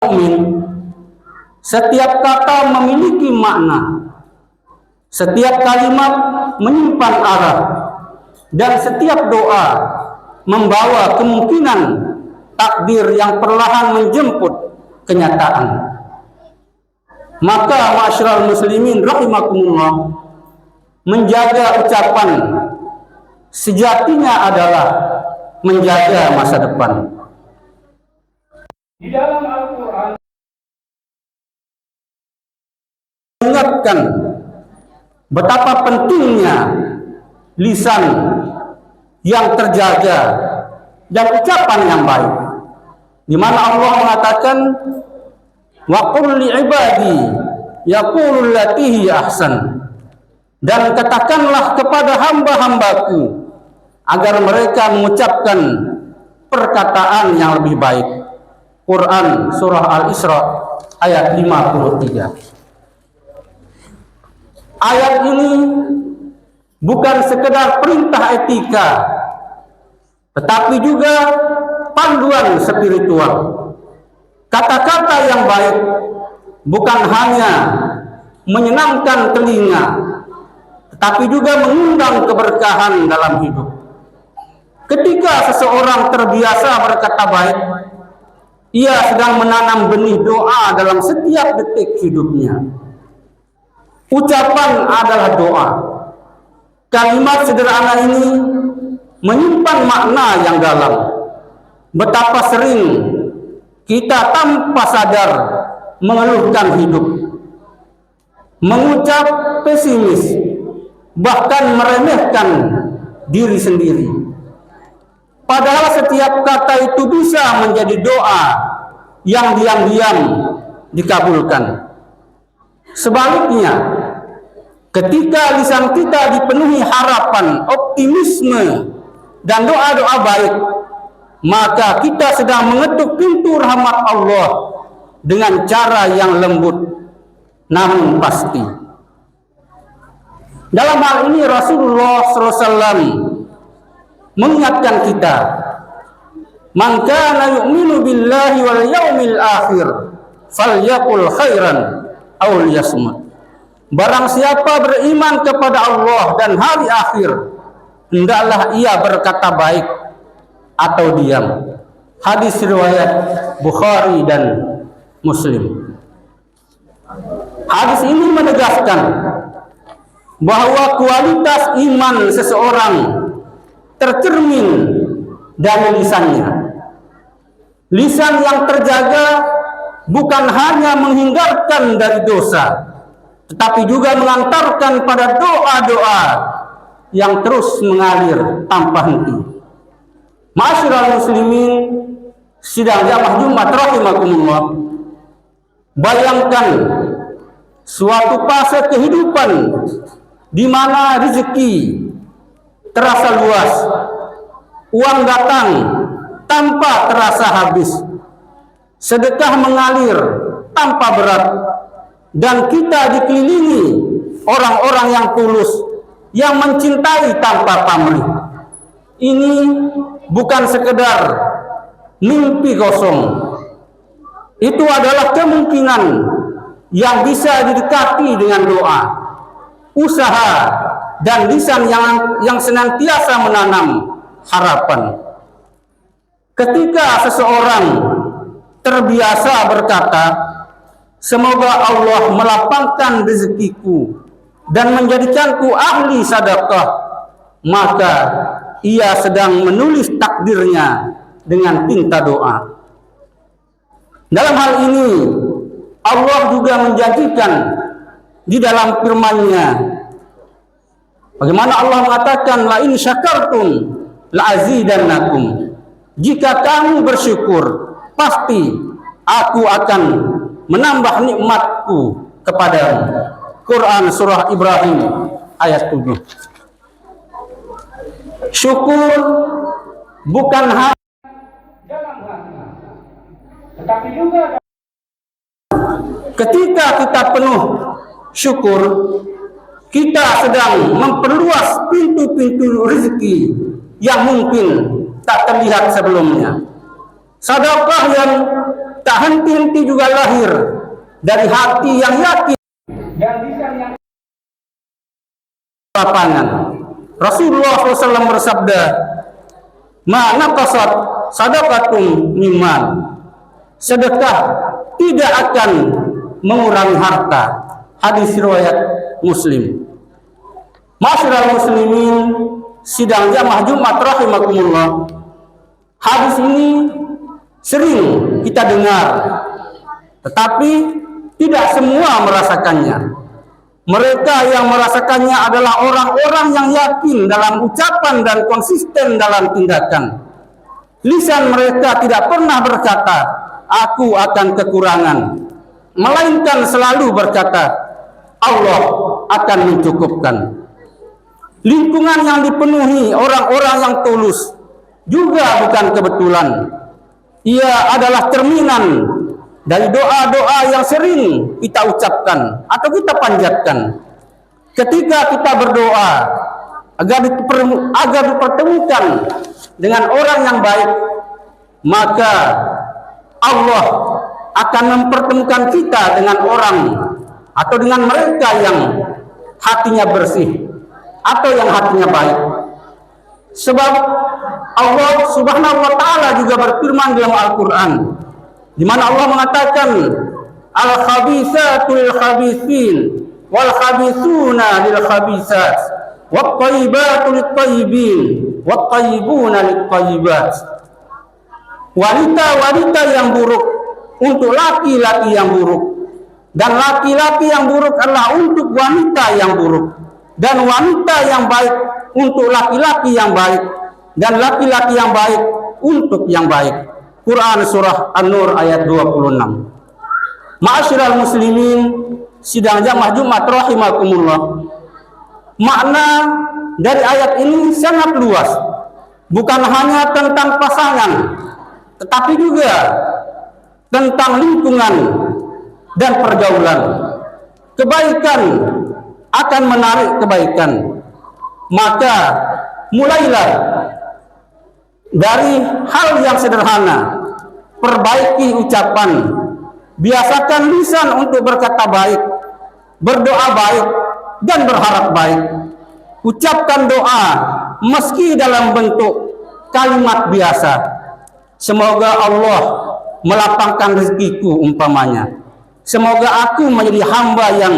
mukmin, setiap kata memiliki makna, setiap kalimat menyimpan arah, dan setiap doa membawa kemungkinan takdir yang perlahan menjemput kenyataan. Maka ma'asyiral muslimin rahimakumullah, menjaga ucapan sejatinya adalah menjaga masa depan. Di dalam Al-Quran mengingatkan betapa pentingnya lisan yang terjaga dan ucapan yang baik, di mana Allah mengatakan wa qul li ibadi yaqulul lati hi ahsan, dan katakanlah kepada hamba-hambaku agar mereka mengucapkan perkataan yang lebih baik. Quran surah Al-Isra ayat 53. Ayat ini bukan sekedar perintah etika, tetapi juga panduan spiritual. Kata-kata yang baik bukan hanya menyenangkan telinga, tetapi juga mengundang keberkahan dalam hidup. Ketika seseorang terbiasa berkata baik, ia sedang menanam benih doa dalam setiap detik hidupnya. Ucapan adalah doa. Kalimat sederhana ini menyimpan makna yang dalam. Betapa sering kita tanpa sadar mengeluhkan hidup, mengucap pesimis, bahkan meremehkan diri sendiri. Padahal setiap kata itu bisa menjadi doa yang diam-diam dikabulkan. Sebaliknya, ketika lisan kita dipenuhi harapan, optimisme, dan doa-doa baik, maka kita sedang mengetuk pintu rahmat Allah dengan cara yang lembut namun pasti. Dalam hal ini Rasulullah SAW mengingatkan kita, man kana yu'minu billahi wal yaumil akhir falyaqul khairan aw liyasmut. Barang siapa beriman kepada Allah dan hari akhir, hendaklah ia berkata baik atau diam. Hadis riwayat Bukhari dan Muslim. Hadis ini menegaskan bahwa kualitas iman seseorang tercermin dari lisannya. Lisan yang terjaga bukan hanya menghindarkan dari dosa, tetapi juga mengantarkan pada doa-doa yang terus mengalir tanpa henti. Ma'asyiral muslimin sidang jamaah Jumat rahimakumullah, bayangkan suatu fase kehidupan di mana rezeki terasa luas, uang datang tanpa terasa habis, sedekah mengalir tanpa berat, dan kita dikelilingi orang-orang yang tulus, yang mencintai tanpa pamrih. Ini bukan sekedar mimpi kosong. Itu adalah kemungkinan yang bisa didekati dengan doa, usaha, dan lisan yang senantiasa menanam harapan. Ketika seseorang terbiasa berkata, semoga Allah melapangkan rezekiku dan menjadikanku ahli sedekah, maka ia sedang menulis takdirnya dengan tinta doa. Dalam hal ini Allah juga menjanjikan di dalam firman-Nya, bagaimana Allah mengatakan, la in syakartum la azidannakum. Jika kamu bersyukur, pasti aku akan menambah nikmatku kepadamu. Quran surah Ibrahim ayat 7. Syukur bukan hanya dalam hati, tetapi juga ketika kita penuh syukur, kita sedang memperluas pintu-pintu rezeki yang mungkin tak terlihat sebelumnya. Sedekah yang tak henti-henti juga lahir dari hati yang yakin dan lisan yang lapangan. Rasulullah SAW bersabda, "Ma naqasat sadaqatun mimman." Sedekah tidak akan mengurangi harta. Hadis riwayat Muslim. Ma'asyiral muslimin, sidang jamaah Jumat rahimakumullah. Hadis ini sering kita dengar, tetapi tidak semua merasakannya. Mereka yang merasakannya adalah orang-orang yang yakin dalam ucapan dan konsisten dalam tindakan. Lisan mereka tidak pernah berkata, "Aku akan kekurangan," melainkan selalu berkata, "Allah akan mencukupkan." Lingkungan yang dipenuhi orang-orang yang tulus juga bukan kebetulan. Ia adalah cerminan dari doa-doa yang sering kita ucapkan atau kita panjatkan. Ketika kita berdoa agar dipertemukan dengan orang yang baik, maka Allah akan mempertemukan kita dengan orang atau dengan mereka yang hatinya bersih atau yang hatinya baik. Sebab Allah Subhanahu wa taala juga berfirman dalam Al-Qur'an, di mana Allah mengatakan, "Al-khabitsatu lil-khabitsin wal khabitsuna lil-khabitsat wat thayyibatu lit-thayyibin wat thayyibuna lit-thayyibat." Wanita-wanita yang buruk untuk laki-laki yang buruk, dan laki-laki yang buruk adalah untuk wanita yang buruk, dan wanita yang baik untuk laki-laki yang baik, dan laki-laki yang baik untuk yang baik. Quran surah An-Nur ayat 26. Ma'asyiral muslimin, sidang jamaah Jumat rahimakumullah. Makna dari ayat ini sangat luas. Bukan hanya tentang pasangan, tetapi juga tentang lingkungan dan pergaulan. Kebaikan akan menarik kebaikan. Maka mulailah dari hal yang sederhana. Perbaiki ucapan, biasakan lisan untuk berkata baik, berdoa baik, dan berharap baik. Ucapkan doa meski dalam bentuk kalimat biasa. Semoga Allah melapangkan rezekiku umpamanya. Semoga aku menjadi hamba yang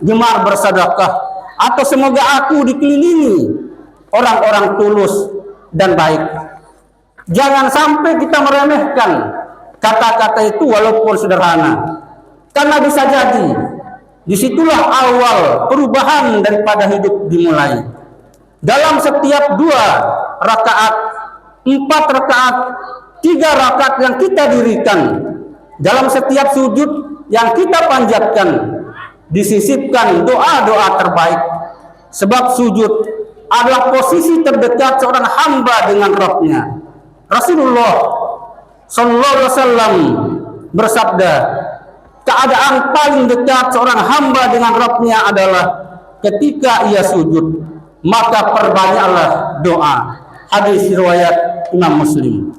gemar bersedekah, atau semoga aku dikelilingi orang-orang tulus dan baik. Jangan sampai kita meremehkan kata-kata itu walaupun sederhana, karena bisa jadi disitulah awal perubahan daripada hidup dimulai. Dalam setiap 2 rakaat, 4 rakaat, 3 rakaat yang kita dirikan, dalam setiap sujud yang kita panjatkan, disisipkan doa-doa terbaik. Sebab sujud adalah posisi terdekat seorang hamba dengan Rabb-Nya. Rasulullah sallallahu alaihi wasallam bersabda, keadaan paling dekat seorang hamba dengan Rabb-Nya adalah ketika ia sujud, maka perbanyaklah doa. Hadis riwayat Imam Muslim.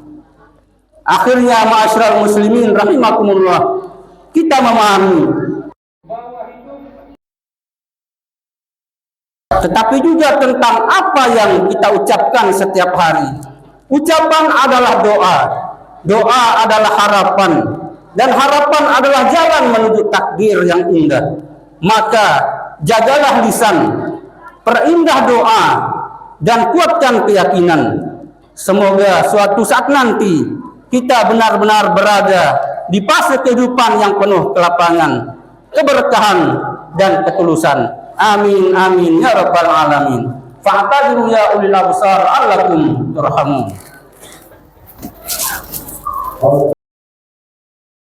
Akhirnya ma'asyiral muslimin rahimakumullah, kita memahami tetapi juga tentang apa yang kita ucapkan setiap hari. Ucapan adalah doa, doa adalah harapan, dan harapan adalah jalan menuju takdir yang indah. Maka jagalah lisan, perindah doa, dan kuatkan keyakinan. Semoga suatu saat nanti kita benar-benar berada di fase kehidupan yang penuh kelapangan, keberkahan, dan ketulusan. Amin amin ya rabbal alamin. Fa'tabiru ya ulil absar allakum turhamun.